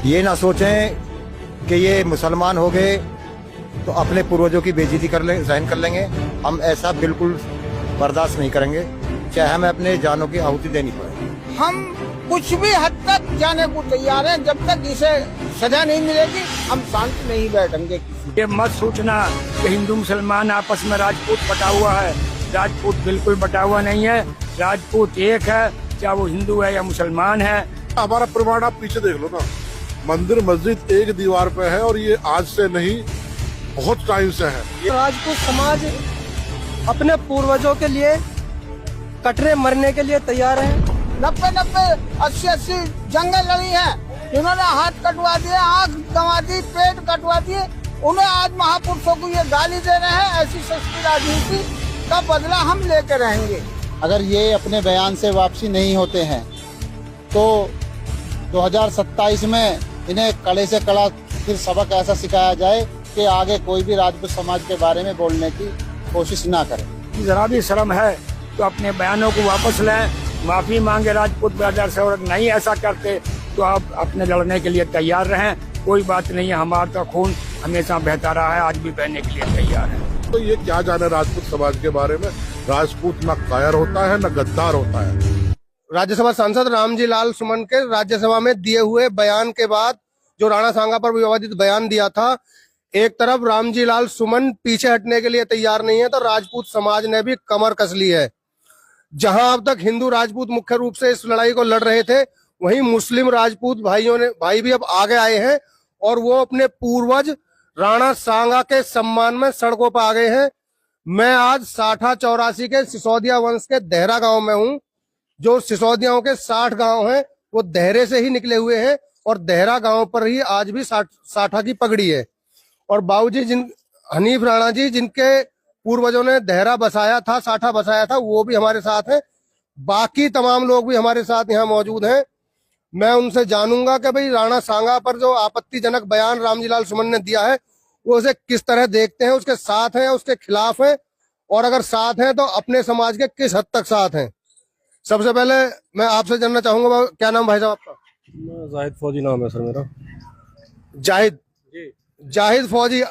ये ना सोचें कि ये मुसलमान हो गए तो अपने पूर्वजों की बेइज्जती सहन कर लेंगे। हम ऐसा बिल्कुल बर्दाश्त नहीं करेंगे, चाहे हमें अपने जानों की आहुति देनी पड़े। हम कुछ भी हद तक जाने को तैयार हैं, जब तक इसे सजा नहीं मिलेगी हम शांत नहीं बैठेंगे। ये मत सोचना कि हिंदू मुसलमान आपस में राजपूत बटा हुआ है। राजपूत बिल्कुल बटा हुआ नहीं है। राजपूत एक है, चाहे वो हिंदू है या मुसलमान है। हमारा प्रमाण आप पीछे देख लो ना, मंदिर मस्जिद एक दीवार पे है और ये आज से नहीं बहुत टाइम से है। राजपूत समाज अपने पूर्वजों के लिए कटरे मरने के लिए तैयार है। 90 80 जंगल लड़ी है, जिन्होंने हाथ कटवा दिए, आँख गंवा दी, पेट कटवा दिए, उन्हें आज महापुरुषों को ये गाली दे रहे हैं। ऐसी सस्ती राजनीति का बदला हम लेकर रहेंगे। अगर ये अपने बयान से वापसी नहीं होते हैं तो 2027 में इन्हें कड़े से कड़ा फिर सबक ऐसा सिखाया जाए कि आगे कोई भी राजपूत समाज के बारे में बोलने की कोशिश ना करे। जरा भी शर्म है तो अपने बयानों को वापस लें, माफी मांगे राजपूत ब्रदर से, और नहीं ऐसा करते तो आप अपने लड़ने के लिए तैयार रहें। कोई बात नहीं है, हमारा तो खून हमेशा बहता रहा है, आज भी बहने के लिए तैयार है। तो ये क्या जाने राजपूत समाज के बारे में। राजपूत न कायर होता है न गद्दार होता है। राज्यसभा सांसद रामजी लाल सुमन के राज्यसभा में दिए हुए बयान के बाद जो राणा सांगा पर विवादित बयान दिया था, एक तरफ रामजी लाल सुमन पीछे हटने के लिए तैयार नहीं है तो राजपूत समाज ने भी कमर कस ली है। जहां अब तक हिंदू राजपूत मुख्य रूप से इस लड़ाई को लड़ रहे थे, वहीं मुस्लिम राजपूत भाई भी अब आगे आए हैं और वो अपने पूर्वज राणा सांगा के सम्मान में सड़कों पर आ गए हैं। मैं आज साठा 84 के सिसोदिया वंश के देहरा गांव में हूं। जो सिसोदियाओं के 60 गांव हैं वो देहरे से ही निकले हुए हैं और देहरा गांव पर ही आज भी साठा की पगड़ी है। और बाबूजी हनीफ राणा जी, जिनके पूर्वजों ने देहरा बसाया था, साठा बसाया था, वो भी हमारे साथ हैं। बाकी तमाम लोग भी हमारे साथ यहाँ मौजूद हैं। मैं उनसे जानूंगा कि भाई राणा सांगा पर जो आपत्तिजनक बयान रामजी लाल सुमन ने दिया है वो उसे किस तरह देखते हैं, उसके साथ हैं, उसके खिलाफ हैं, और अगर साथ हैं तो अपने समाज के किस हद तक साथ हैं। सबसे पहले मैं आपसे जानना चाहूंगा, क्या नाम भाई साहब आपका? जाहिद फौजी नाम है सर मेरा। जाहिद फौजी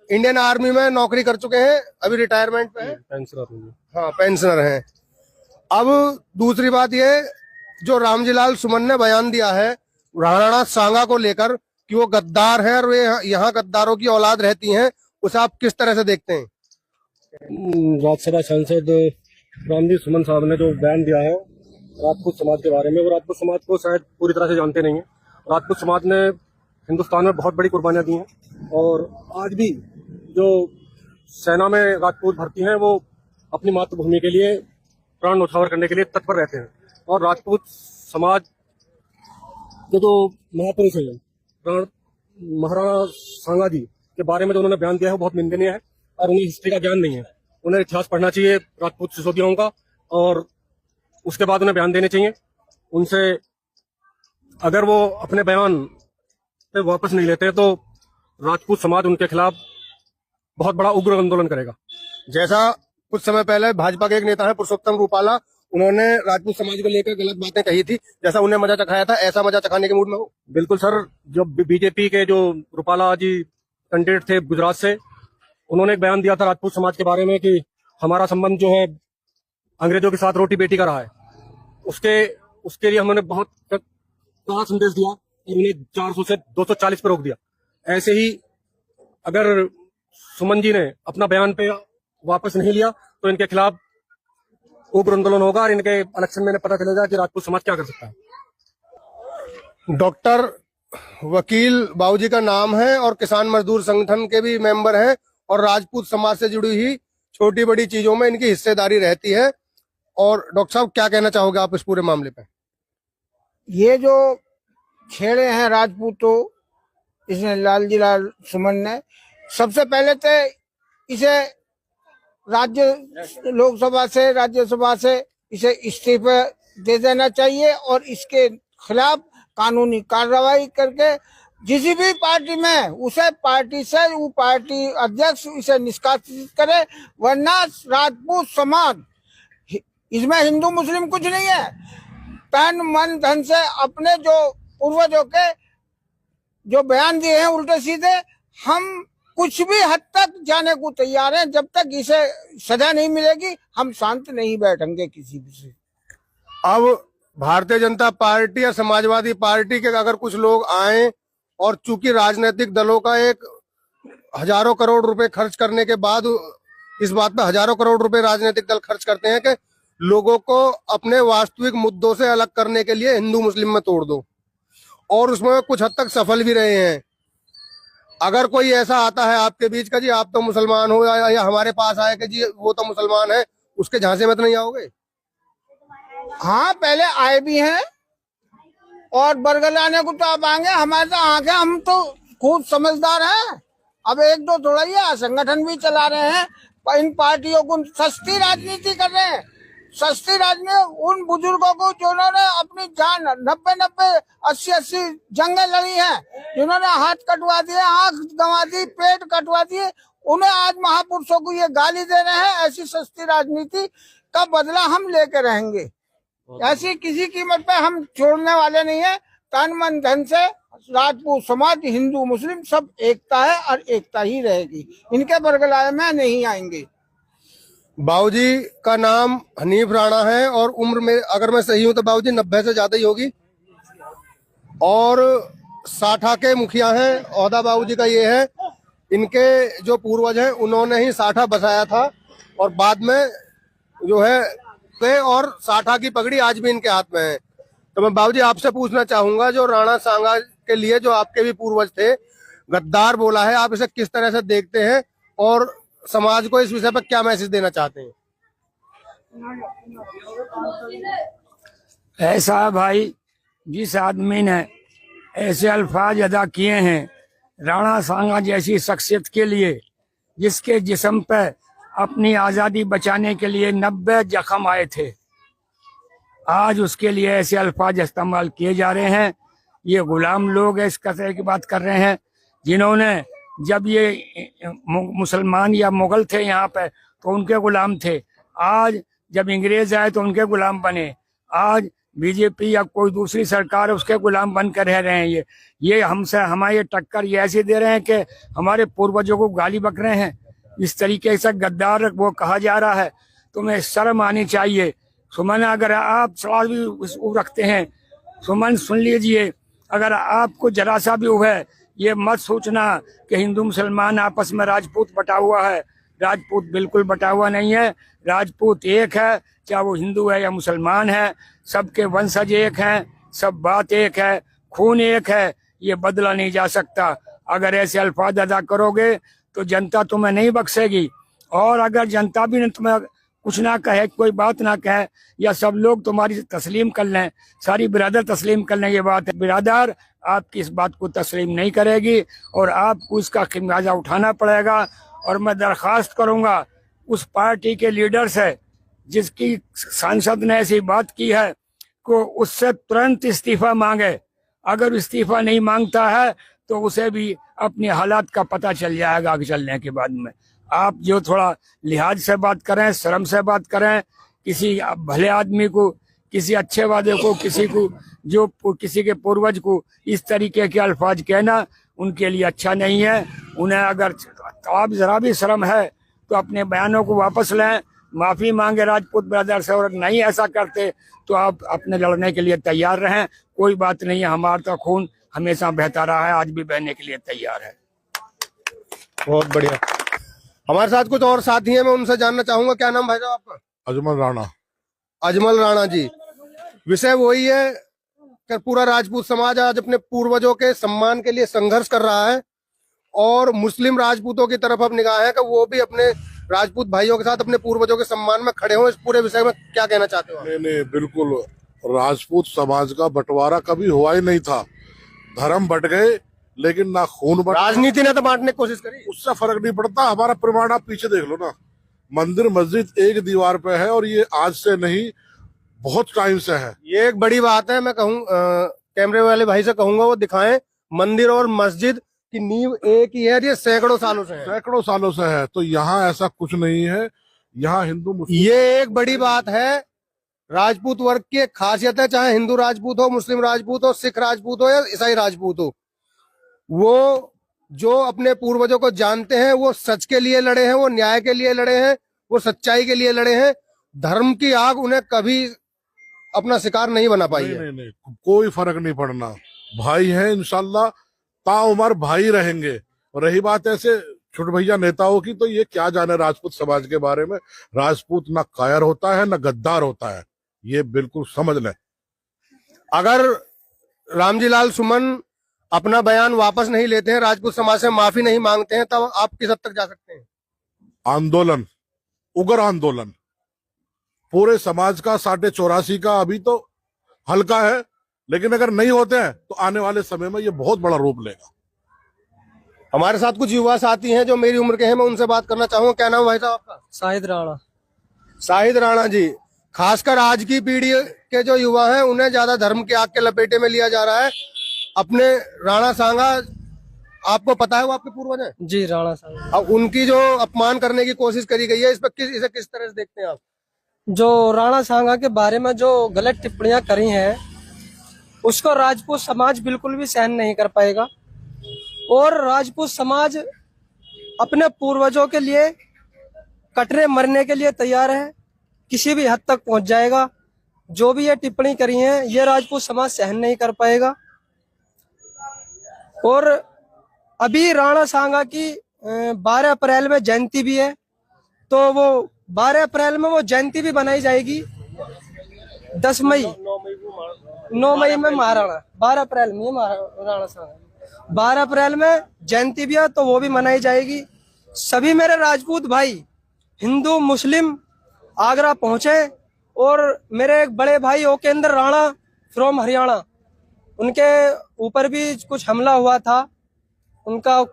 इंडियन आर्मी में नौकरी कर चुके हैं, अभी रिटायरमेंट पे हैं। पेंशनर। हाँ, पेंशनर हैं। अब दूसरी बात ये, जो रामजी लाल सुमन ने बयान दिया है राणा सांगा को लेकर कि वो गद्दार हैं और वे यहाँ गद्दारों की औलाद रहती हैं, उसे आप किस तरह से देखते हैं? राज्यसभा सांसद रामजी सुमन साहब ने जो बयान दिया है राजपूत समाज के बारे में, वो राजपूत समाज को शायद पूरी तरह से जानते नहीं है। राजपूत समाज ने हिंदुस्तान में बहुत बड़ी कुर्बानियां दी हैं और आज भी जो सेना में राजपूत भर्ती हैं वो अपनी मातृभूमि के लिए प्राण न्यौछावर करने के लिए तत्पर रहते हैं। और राजपूत समाज के जो महापुरुष हैं, महाराणा सांगा जी के बारे में जो उन्होंने बयान दिया है वो बहुत निंदनीय है और उन्हें हिस्ट्री का ज्ञान नहीं है। उन्हें इतिहास पढ़ना चाहिए राजपूत सिसोदियाओं का, और उसके बाद उन्हें बयान देने चाहिए। उनसे अगर वो अपने बयान पे वापस नहीं लेते तो राजपूत समाज उनके खिलाफ बहुत बड़ा उग्र आंदोलन करेगा। जैसा कुछ समय पहले भाजपा के एक नेता है पुरुषोत्तम रूपाला, उन्होंने राजपूत समाज को लेकर गलत बातें कही थी, जैसा उन्हें मजा चखाया था, ऐसा मजा चखाने के मूड में हो? बिल्कुल सर। जो बीजेपी के जो रूपाला जी कैंडिडेट थे गुजरात से, उन्होंने एक बयान दिया था राजपूत समाज के बारे में कि हमारा संबंध जो है अंग्रेजों के साथ रोटी बेटी का रहा है। उसके लिए उन्होंने बहुत कड़ा संदेश दिया और उन्हें 400 से 240 पर रोक दिया। ऐसे ही अगर सुमन जी ने अपना बयान पे वापस नहीं लिया तो इनके खिलाफ उग्र आंदोलन होगा और इनके इलेक्शन में पता चलेगा कि राजपूत समाज क्या कर सकता है। डॉक्टर वकील बाबूजी का नाम है और किसान मजदूर संगठन के भी मेंबर हैं और राजपूत समाज से जुड़ी हुई छोटी बड़ी चीजों में इनकी हिस्सेदारी रहती है। और डॉक्टर साहब, क्या कहना चाहोगे आप इस पूरे मामले पे? ये जो छेड़े हैं राजपूतों, इसने लालजी लाल सुमन ने, सबसे पहले तो इसे लोकसभा से राज्यसभा से इसे इस्तीफा दे देना चाहिए और इसके खिलाफ कानूनी कार्रवाई करके जिस भी पार्टी में उसे पार्टी से वो पार्टी अध्यक्ष इसे निष्कासित करे, वरना राजपूत समाज, इसमें हिंदू मुस्लिम कुछ नहीं है, तन मन धन से अपने जो पूर्वजों के जो बयान दिए हैं उल्टे सीधे, हम कुछ भी हद तक जाने को तैयार हैं। जब तक इसे सजा नहीं मिलेगी हम शांत नहीं बैठेंगे किसी भी से। अब भारतीय जनता पार्टी या समाजवादी पार्टी के अगर कुछ लोग आए और चूंकि राजनीतिक दलों का एक हजारों करोड़ रुपए खर्च करने के बाद इस बात पे हजारों करोड़ रुपए राजनीतिक दल खर्च करते हैं कि लोगों को अपने वास्तविक मुद्दों से अलग करने के लिए हिंदू मुस्लिम में तोड़ दो, और उसमें कुछ हद तक सफल भी रहे हैं। अगर कोई ऐसा आता है आपके बीच का जी आप तो मुसलमान हो, या हमारे पास आए कि जी वो तो मुसलमान है, उसके झांसे में तो नहीं आओगे? हाँ, पहले आए भी हैं और बरगलाने को तो अब आएंगे। हमारे तो आंखें, हम तो खूब समझदार हैं। अब एक दो थोड़ा ही है, संगठन भी चला रहे हैं, पर इन पार्टियों को सस्ती राजनीति कर रहे हैं। सस्ती राजनीति उन बुजुर्गों को जिन्होंने अपनी जान 90 80 जंगें लड़ी हैं, जिन्होंने हाथ कटवा दिए, आंख गंवा दी, पेट कटवा दिए, उन्हें आज महापुरुषों को ये गाली दे रहे हैं। ऐसी सस्ती राजनीति का बदला हम लेके रहेंगे। ऐसी किसी कीमत पे हम छोड़ने वाले नहीं है। तन मन धन से राजपूत समाज, हिंदू मुस्लिम सब एकता है और एकता ही रहेगी। इनके बरगलाए में नहीं आएंगे। बाबूजी का नाम हनीफ राणा है और उम्र में अगर मैं सही हूं तो बाबूजी 90 से ज्यादा ही होगी, और साठा के मुखिया हैं। ओहदा बाबूजी का ये है, इनके जो पूर्वज हैं उन्होंने ही साठा बसाया था और बाद में जो है और साठा की पगड़ी आज भी इनके हाथ में है। तो मैं बाबूजी आपसे पूछना चाहूंगा, जो राणा सांगा के लिए जो आपके भी पूर्वज थे गद्दार बोला है, आप इसे किस तरह से देखते हैं और समाज को इस विषय पर क्या मैसेज देना चाहते हैं? ऐसा है भाई, जिस आदमी ने ऐसे अल्फाज अदा किए हैं राणा सांगा जैसी शख्सियत के लिए, जिसके जिस्म पे अपनी आज़ादी बचाने के लिए 90 जख्म आए थे, आज उसके लिए ऐसे अल्फाज इस्तेमाल किए जा रहे हैं। ये गुलाम लोग इस कतरे की बात कर रहे हैं, जिन्होंने जब ये मुसलमान या मुगल थे यहाँ पे तो उनके गुलाम थे। आज जब अंग्रेज आए तो उनके गुलाम बने। आज बीजेपी या कोई दूसरी सरकार उसके गुलाम बनकर रह रहे हैं। ये हमसे हमारे टक्कर ये ऐसे दे रहे हैं कि हमारे पूर्वजों को गाली बक रहे हैं। इस तरीके से गद्दार वो कहा जा रहा है, तुम्हें शर्म आनी चाहिए। सुमन, अगर आप सवाल भी रखते हैं, सुमन सुन लीजिए, अगर आपको जरा सा भी हुआ है ये मत सोचना कि हिंदू मुसलमान आपस में राजपूत बटा हुआ है। राजपूत बिल्कुल बटा हुआ नहीं है। राजपूत एक है, चाहे वो हिंदू है या मुसलमान है, सबके वंशज एक हैं, सब बात एक है, खून एक है, ये बदला नहीं जा सकता। अगर ऐसे अल्फाज अदा करोगे तो जनता तुम्हें नहीं बख्शेगी, और अगर जनता भी तुम्हें कुछ ना कहे, कोई बात ना कहे, या सब लोग तुम्हारी तस्लीम कर लें, सारी बिरादर तस्लीम कर लें, ये बात है। बिरादर आपकी इस बात को तस्लीम नहीं करेगी और आपको इसका खमियाजा उठाना पड़ेगा। और मैं दरख्वास्त करूंगा उस पार्टी के लीडर से जिसकी सांसद ने ऐसी बात की है को उससे तुरंत इस्तीफा मांगे। अगर इस्तीफा नहीं मांगता है तो उसे भी अपने हालात का पता चल जाएगा आगे चलने के बाद में। आप जो थोड़ा लिहाज से बात करें, शर्म से बात करें, किसी भले आदमी को, किसी अच्छे वादे को, किसी को जो किसी के पूर्वज को इस तरीके के अल्फाज कहना उनके लिए अच्छा नहीं है। उन्हें अगर आप जरा भी शर्म है तो अपने बयानों को वापस लें, माफी मांगे राजपूत ब्रदर से, और नहीं ऐसा करते तो आप अपने लड़ने के लिए तैयार रहें। कोई बात नहीं है, हमारा तो खून हमेशा बहता रहा है, आज भी बहने के लिए तैयार है। बहुत बढ़िया। हमारे साथ कुछ और साथी हैं, मैं उनसे जानना चाहूंगा। क्या नाम भाई साहब आपका? अजमल राणा। अजमल राणा जी, विषय वही है कि पूरा राजपूत समाज आज अपने पूर्वजों के सम्मान के लिए संघर्ष कर रहा है, और मुस्लिम राजपूतों की तरफ अब निगाह है कि वो भी अपने राजपूत भाइयों के साथ अपने पूर्वजों के सम्मान में खड़े हों। इस पूरे विषय में क्या कहना चाहते हो? नहीं, बिल्कुल राजपूत समाज का बंटवारा कभी हुआ ही नहीं था। धर्म बट गए लेकिन ना खून बट। राजनीति ने तो बांटने की कोशिश करी, उससे फर्क नहीं पड़ता। हमारा प्रमाण आप पीछे देख लो ना, मंदिर मस्जिद एक दीवार पे है, और ये आज से नहीं बहुत टाइम से है। ये एक बड़ी बात है। मैं कहूँ कैमरे वाले भाई से कहूंगा वो दिखाएं, मंदिर और मस्जिद की नींव एक ही है, ये सैकड़ों सालों से है। सैकड़ों सालों से है। तो यहाँ ऐसा कुछ नहीं है। यहाँ हिंदू मुस्लिम, ये एक बड़ी बात है। राजपूत वर्ग की एक खासियत है, चाहे हिंदू राजपूत हो, मुस्लिम राजपूत हो, सिख राजपूत हो या ईसाई राजपूत हो, वो जो अपने पूर्वजों को जानते हैं, वो सच के लिए लड़े हैं, वो न्याय के लिए लड़े हैं, वो सच्चाई के लिए लड़े हैं। धर्म की आग उन्हें कभी अपना शिकार नहीं बना पाई नहीं, है। नहीं नहीं, कोई फर्क नहीं पड़ना। भाई हैं इंशाल्लाह, ताउम्र भाई रहेंगे। और रही बात ऐसे छोटे भैया नेताओं की, तो ये क्या जाने राजपूत समाज के बारे में। राजपूत ना कायर होता है ना गद्दार होता है, ये बिल्कुल समझ लें। अगर रामजी लाल सुमन अपना बयान वापस नहीं लेते हैं, राजपूत समाज से माफी नहीं मांगते हैं, तब आप किस हद तक जा सकते हैं? आंदोलन, उग्र आंदोलन पूरे समाज का 84.5 का अभी तो हल्का है, लेकिन अगर नहीं होते हैं तो आने वाले समय में ये बहुत बड़ा रूप लेगा। हमारे साथ कुछ युवा साथी हैं जो मेरी उम्र के हैं, मैं उनसे बात करना चाहूंगा। क्या नाम है भाई साहब आपका? शाहिद राणा। शाहिद राणा जी, खासकर आज की पीढ़ी के जो युवा हैं उन्हें ज्यादा धर्म के आग के लपेटे में लिया जा रहा है। अपने राणा सांगा, आपको पता है वो आपके पूर्वज हैं? जी, राणा साहब। अब उनकी जो अपमान करने की कोशिश करी गई है, इस पर इसे किस तरह से देखते हैं आप? जो राणा सांगा के बारे में जो गलत टिप्पणियां करी हैं, उसको राजपूत समाज बिल्कुल भी सहन नहीं कर पाएगा। और राजपूत समाज अपने पूर्वजों के लिए कटरे मरने के लिए तैयार है, किसी भी हद तक पहुंच जाएगा। जो भी ये टिप्पणी करी है, ये राजपूत समाज सहन नहीं कर पाएगा। और अभी राणा सांगा की 12 अप्रैल में जयंती भी है, तो वो 12 अप्रैल में वो जयंती भी बनाई जाएगी। 9 मई में महाराणा, 12 अप्रैल में राणा सांगा, 12 अप्रैल में जयंती भी है, तो वो भी मनाई जाएगी। सभी मेरे राजपूत भाई हिंदू मुस्लिम आगरा पहुंचे। और मेरे एक बड़े भाई ओकेंद्र राणा फ्रॉम हरियाणा, उनके ऊपर भी कुछ हमला हुआ था, उनका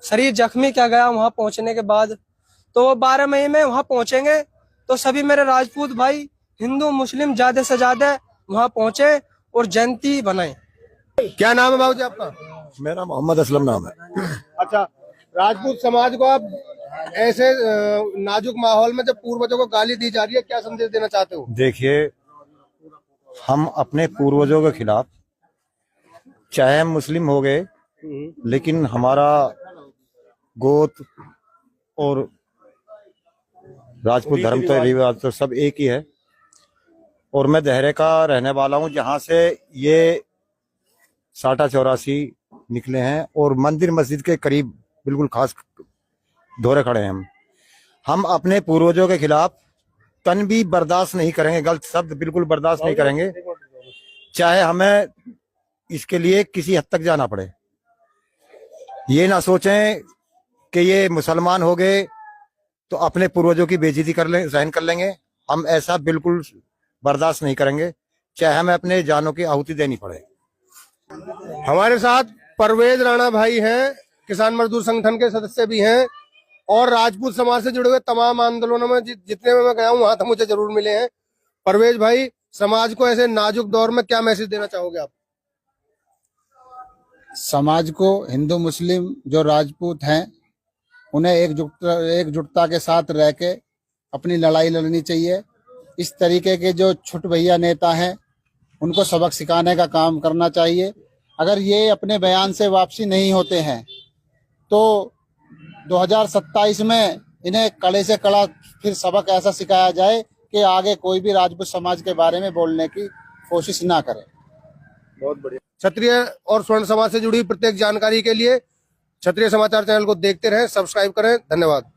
शरीर जख्मी किया गया वहां पहुंचने के बाद। तो वो 12 मई में वहां पहुंचेंगे। तो सभी मेरे राजपूत भाई हिंदू मुस्लिम ज्यादा से ज्यादा वहां पहुंचे और जयंती बनाए। क्या नाम है बाबूजी आपका? मेरा मोहम्मद असलम नाम है। अच्छा, राजपूत समाज को आप ऐसे नाजुक माहौल में जब पूर्वजों को गाली दी जा रही है, क्या संदेश देना चाहते हो? देखिए, हम अपने पूर्वजों के खिलाफ, चाहे हम मुस्लिम हो गए, लेकिन हमारा गोत और राजपूत धर्म तो रिवाज तो सब एक ही है। और मैं दहरे का रहने वाला हूं, जहां से ये 84 निकले हैं। और मंदिर मस्जिद के करीब बिल्कुल खास दौरे खड़े हैं हम अपने पूर्वजों के खिलाफ तन भी बर्दाश्त नहीं करेंगे, गलत शब्द बिल्कुल बर्दाश्त नहीं करेंगे, चाहे हमें इसके लिए किसी हद तक जाना पड़े। ये ना सोचें कि ये मुसलमान हो गए तो अपने पूर्वजों की बेइज्जती सहन कर लेंगे। हम ऐसा बिल्कुल बर्दाश्त नहीं करेंगे, चाहे हमें अपने जानों की आहुति देनी पड़े। हमारे साथ परवेज राणा भाई हैं, किसान मजदूर संगठन के सदस्य भी हैं, और राजपूत समाज से जुड़े हुए तमाम आंदोलनों में जितने में मैं गया हूँ वहां तक मुझे जरूर मिले हैं। परवेज भाई, समाज को ऐसे नाजुक दौर में क्या मैसेज देना चाहोगे आप? समाज को, हिंदू मुस्लिम जो राजपूत हैं, उन्हें एकजुटता के साथ रह के अपनी लड़ाई लड़नी चाहिए। इस तरीके के जो छुट भैया नेता हैं, उनको सबक सिखाने का काम करना चाहिए। अगर ये अपने बयान से वापसी नहीं होते हैं तो 2027 में इन्हें कड़े से कड़ा फिर सबक ऐसा सिखाया जाए कि आगे कोई भी राजपूत समाज के बारे में बोलने की कोशिश ना करे। बहुत बढ़िया। क्षत्रिय और स्वर्ण समाज से जुड़ी प्रत्येक जानकारी के लिए क्षत्रिय समाचार चैनल को देखते रहें, सब्सक्राइब करें। धन्यवाद।